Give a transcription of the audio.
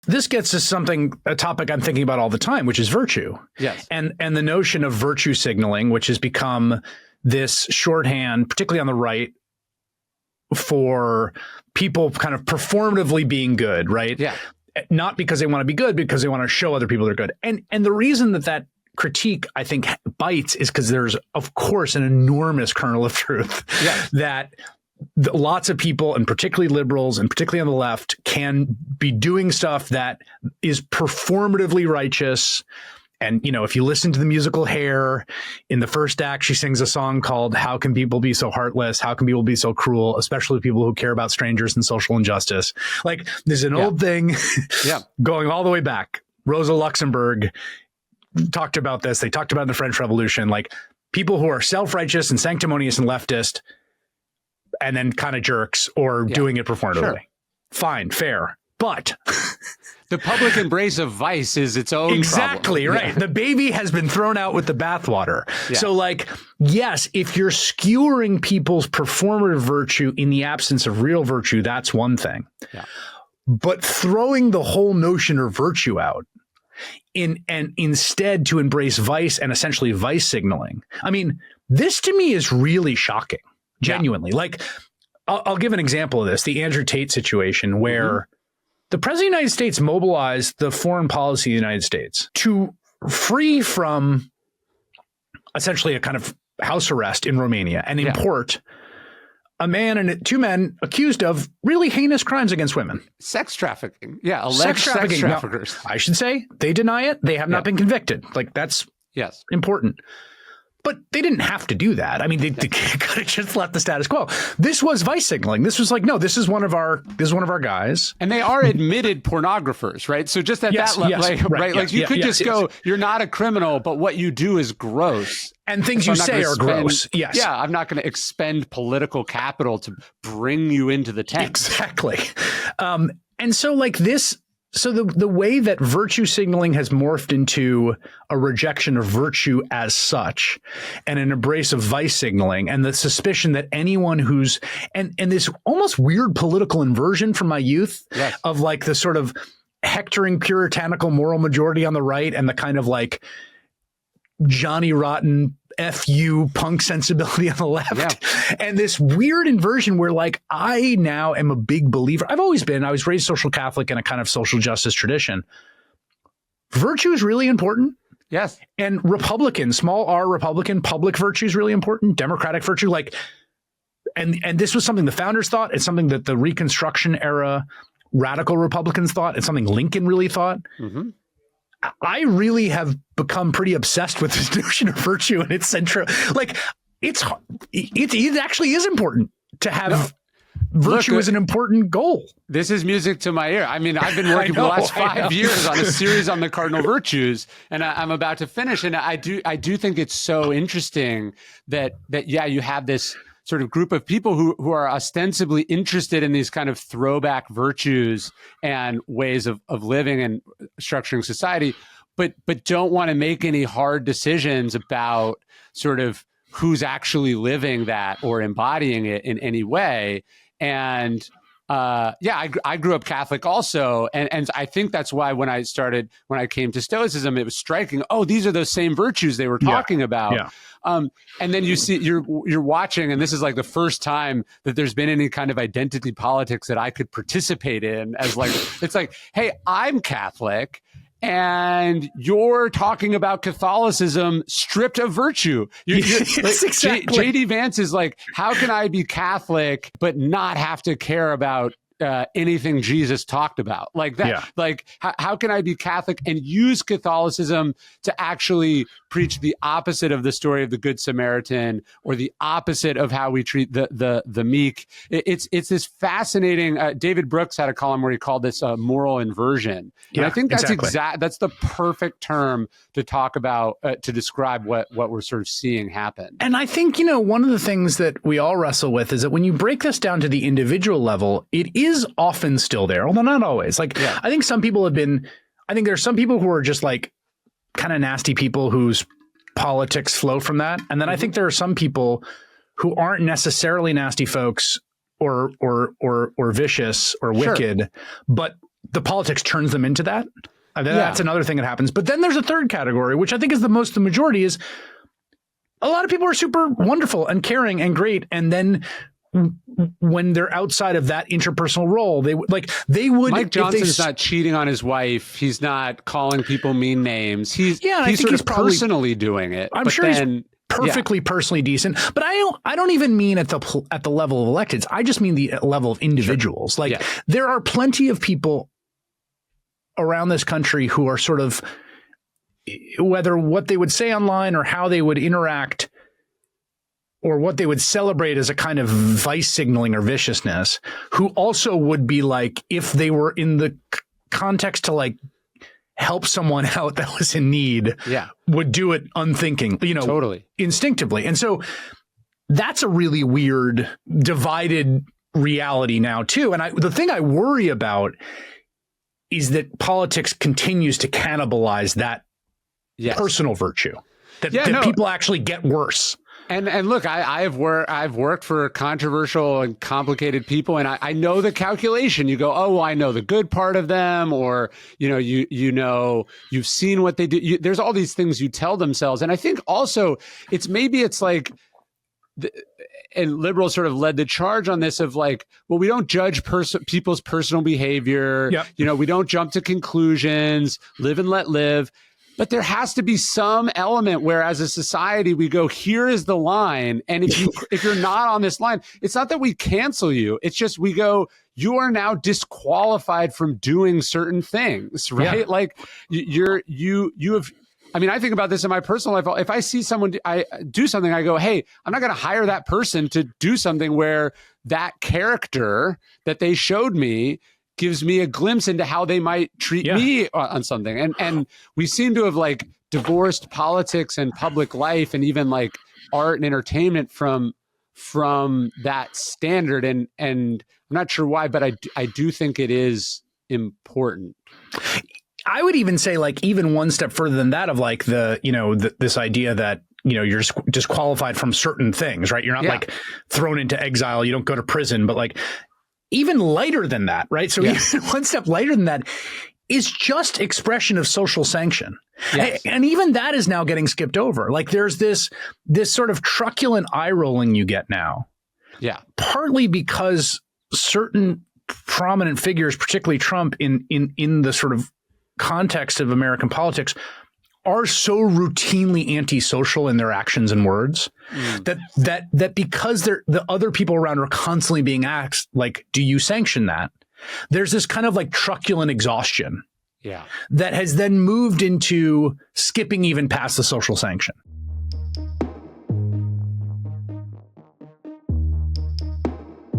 This gets to a topic I'm thinking about all the time, which is virtue. Yes. And the notion of virtue signaling, which has become this shorthand, particularly on the right, for people kind of performatively being good, right? Yeah. Not because they want to be good, because they want to show other people they're good. And the reason that critique, I think, bites is because there's, of course, an enormous kernel of truth that lots of people, and particularly liberals, and particularly on the left, can be doing stuff that is performatively righteous. And, if you listen to the musical Hair, in the first act, she sings a song called "How Can People Be So Heartless? How Can People Be So Cruel? Especially people who care about strangers and social injustice." Like, there's an old thing going all the way back. Rosa Luxemburg talked about this. They talked about it in the French Revolution, like people who are self-righteous and sanctimonious and leftist, and then kind of jerks or doing it performatively. Sure. Fine, fair. But the public embrace of vice is its own exactly problem. Right. The baby has been thrown out with the bathwater. Yeah. So, like, yes, if you're skewering people's performative virtue in the absence of real virtue, that's one thing. Yeah. But throwing the whole notion of virtue out and instead to embrace vice and essentially vice signaling. I mean, this to me is really shocking. Genuinely. Like, I'll give an example of this, the Andrew Tate situation, where the president of the United States mobilized the foreign policy of the United States to free from essentially a kind of house arrest in Romania and import a man and two men accused of really heinous crimes against women. Sex trafficking. Yeah, alleged sex traffickers. Now, I should say they deny it. They have not been convicted. Like, that's important. But they didn't have to do that. I mean, they could have just let the status quo. This was vice signaling. This was like, no, this is one of our guys. And they are admitted pornographers, right? So just at that level, right? Like you could just go, you're not a criminal, but what you do is gross. And things you say are gross. Yes. Yeah, I'm not going to expend political capital to bring you into the tent. Exactly. And so like this. So the way that virtue signaling has morphed into a rejection of virtue as such and an embrace of vice signaling and the suspicion that anyone who's and this almost weird political inversion from my youth of like the sort of hectoring puritanical moral majority on the right and the kind of like Johnny Rotten FU punk sensibility on the left and this weird inversion where like I now am a big believer. I was raised social Catholic in a kind of social justice tradition. Virtue is really important. Yes. And Republican, small r Republican, public virtue is really important. Democratic virtue, like, and this was something the founders thought. It's something that the Reconstruction era radical Republicans thought. It's something Lincoln really thought. Mm-hmm. I really have become pretty obsessed with this notion of virtue and its central. Like, it actually is important to have virtue as an important goal. This is music to my ear. I mean, I've been working for the last 5 years on a series on the cardinal virtues, and I'm about to finish. And I do think it's so interesting that you have this sort of group of people who are ostensibly interested in these kind of throwback virtues and ways of living and structuring society, but don't want to make any hard decisions about sort of who's actually living that or embodying it in any way. And I grew up Catholic also. And I think that's why when I came to Stoicism, it was striking. Oh, these are those same virtues they were talking about. Yeah. And then you see, you're watching, and this is like the first time that there's been any kind of identity politics that I could participate in as like, it's like, hey, I'm Catholic and you're talking about Catholicism stripped of virtue. Yes, like, exactly. J.D. Vance is like, how can I be Catholic but not have to care about anything Jesus talked about like that? Yeah. Like, how can I be Catholic and use Catholicism to actually preach the opposite of the story of the Good Samaritan or the opposite of how we treat the meek? It's this fascinating. David Brooks had a column where he called this moral inversion. And I think that's that's the perfect term to talk about to describe what we're sort of seeing happen. And I think, one of the things that we all wrestle with is that when you break this down to the individual level, it is often still there, although not always. Like, I think some people have been, I think there's some people who are just like kind of nasty people whose politics flow from that. And then I think there are some people who aren't necessarily nasty folks or vicious or wicked, but the politics turns them into that. That's another thing that happens. But then there's a third category, which I think is the majority, is a lot of people are super wonderful and caring and great. And then when they're outside of that interpersonal role, they would. Mike Johnson's not cheating on his wife. He's not calling people mean names. He's sort of personally doing it. I'm sure he's perfectly personally decent, but I don't even mean at the level of electeds. I just mean the level of individuals. Sure. There are plenty of people around this country who are sort of, whether what they would say online or how they would interact or what they would celebrate as a kind of vice signaling or viciousness, who also would be like, if they were in the context to help someone out that was in need, would do it unthinking, totally instinctively. And so that's a really weird divided reality now too. And the thing I worry about is that politics continues to cannibalize that personal virtue, that people actually get worse. And look, I've worked for controversial and complicated people, and I know the calculation. You go, oh, well, I know the good part of them, or you've seen what they do. There's all these things you tell themselves, and I think also it's like, and liberals sort of led the charge on this of well, we don't judge people's personal behavior. Yep. We don't jump to conclusions. Live and let live. But there has to be some element where, as a society, we go, here is the line. And if you're not on this line, it's not that we cancel you. It's just we go, you are now disqualified from doing certain things, right? Yeah. You have. I mean, I think about this in my personal life. If I see someone do something, I go, hey, I'm not going to hire that person to do something where that character that they showed me gives me a glimpse into how they might treat me on something. And we seem to have divorced politics and public life and even art and entertainment from that standard. And I'm not sure why, but I do think it is important. I would even say even one step further than that of this idea that, you're disqualified from certain things, right? You're not thrown into exile. You don't go to prison, but even lighter than that, right? So even one step lighter than that is just expression of social sanction. Yes. And even that is now getting skipped over. There's this sort of truculent eye rolling you get now. Yeah. Partly because certain prominent figures, particularly Trump in the sort of context of American politics, are so routinely antisocial in their actions and words that because the other people around are constantly being asked, do you sanction that? There's this kind of truculent exhaustion that has then moved into skipping even past the social sanction.